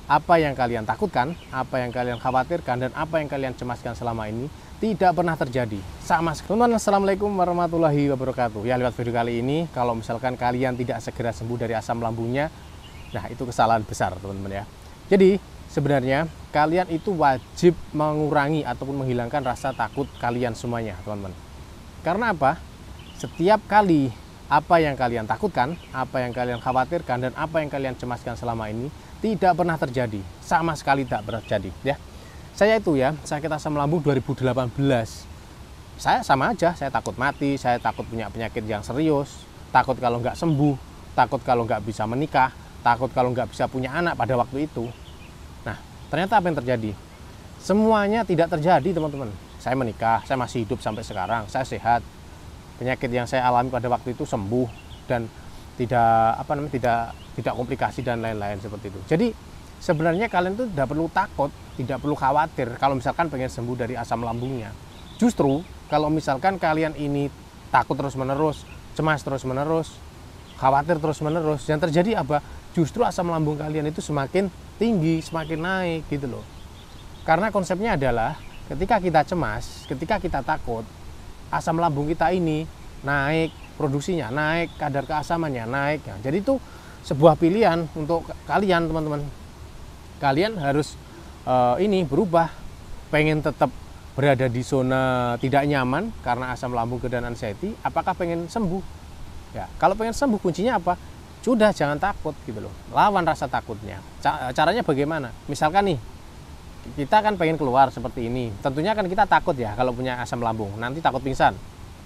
apa yang kalian takutkan, apa yang kalian khawatirkan, dan apa yang kalian cemaskan selama ini tidak pernah terjadi sama sekali. Teman-teman, assalamualaikum warahmatullahi wabarakatuh. Ya, lewat video kali ini, kalau misalkan kalian tidak segera sembuh dari asam lambungnya, nah itu kesalahan besar teman-teman ya. Jadi sebenarnya kalian itu wajib mengurangi ataupun menghilangkan rasa takut kalian semuanya teman-teman. Karena apa? Setiap kali apa yang kalian takutkan, apa yang kalian khawatirkan, dan apa yang kalian cemaskan selama ini tidak pernah terjadi, sama sekali tidak pernah terjadi ya. Saya itu ya, sakit asam lambung 2018. Saya sama aja, saya takut mati, saya takut punya penyakit yang serius, takut kalau nggak sembuh, takut kalau nggak bisa menikah, takut kalau nggak bisa punya anak pada waktu itu. Nah, ternyata apa yang terjadi? Semuanya tidak terjadi teman-teman. Saya menikah, saya masih hidup sampai sekarang, saya sehat. Penyakit yang saya alami pada waktu itu sembuh dan tidak komplikasi dan lain-lain seperti itu. Jadi sebenarnya kalian tuh tidak perlu takut, tidak perlu khawatir kalau misalkan pengen sembuh dari asam lambungnya. Justru kalau misalkan kalian ini takut terus-menerus, cemas terus-menerus, khawatir terus-menerus, yang terjadi apa? Justru asam lambung kalian itu semakin tinggi, semakin naik gitu loh. Karena konsepnya adalah ketika kita cemas, ketika kita takut, asam lambung kita ini naik, produksinya naik, kadar keasamannya naik ya. Jadi itu sebuah pilihan untuk kalian teman-teman. Kalian harus berubah, pengen tetap berada di zona tidak nyaman karena asam lambung dan anxiety, apakah pengen sembuh? Ya, kalau pengen sembuh kuncinya apa? Sudah, jangan takut gitu loh. Lawan rasa takutnya. Caranya bagaimana? Misalkan nih, kita kan pengen keluar seperti ini. Tentunya kan kita takut ya kalau punya asam lambung. Nanti takut pingsan,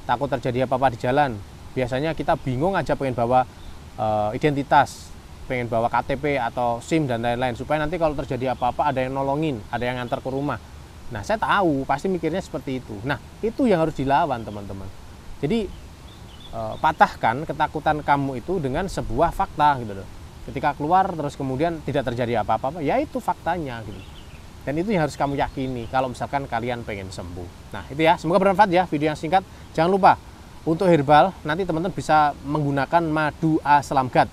takut terjadi apa-apa di jalan. Biasanya kita bingung aja pengen bawa identitas, pengen bawa KTP atau SIM dan lain-lain. Supaya nanti kalau terjadi apa-apa ada yang nolongin, ada yang ngantar ke rumah. Nah, saya tahu pasti mikirnya seperti itu. Nah, itu yang harus dilawan teman-teman. Jadi patahkan ketakutan kamu itu dengan sebuah fakta gitu loh. Ketika keluar terus kemudian tidak terjadi apa-apa, ya itu faktanya gitu. Dan itu yang harus kamu yakini kalau misalkan kalian pengen sembuh. Nah itu ya, semoga bermanfaat ya video yang singkat. Jangan lupa untuk herbal nanti teman-teman bisa menggunakan madu aslamgat.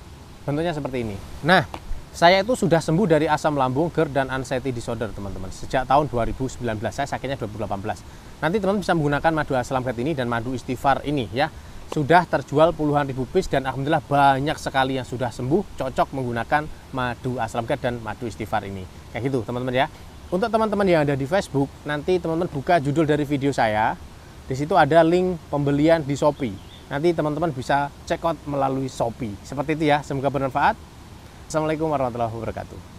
Bentuknya seperti ini. Nah, saya itu sudah sembuh dari asam lambung, GERD, dan anxiety disorder teman-teman. Sejak tahun 2019, saya sakitnya 2018. Nanti teman-teman bisa menggunakan madu aslamgat ini dan madu istighfar ini ya. Sudah terjual puluhan ribu piece dan alhamdulillah banyak sekali yang sudah sembuh, cocok menggunakan madu aslamgat dan madu istighfar ini. Kayak gitu teman-teman ya. Untuk teman-teman yang ada di Facebook, nanti teman-teman buka judul dari video saya. Di situ ada link pembelian di Shopee. Nanti teman-teman bisa check out melalui Shopee. Seperti itu ya, semoga bermanfaat. Assalamualaikum warahmatullahi wabarakatuh.